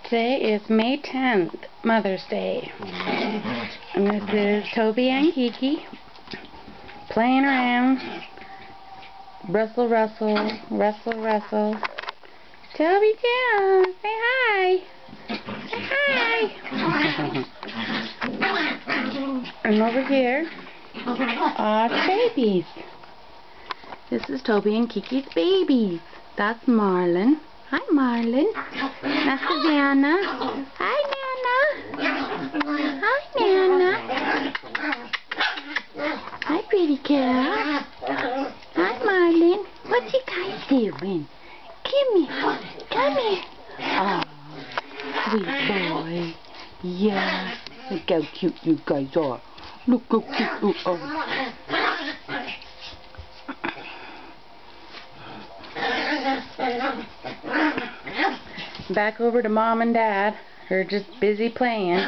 Today is May 10th, Mother's Day. And this is Toby and Kiki playing around. Rustle, rustle, rustle, rustle. Toby, down. Say hi. Say hi. And over here are the babies. This is Toby and Kiki's babies. That's Marlon. Hi, Marlon. That's Savannah. Hi, Nana. Hi, Nana. Hi, pretty girl. Hi, Marlon. What you guys doing? Come here. Come here. Oh, sweet boy. Yeah. Look how cute you guys are. Look how cute you are. Back over to Mom and Dad. They're just busy playing.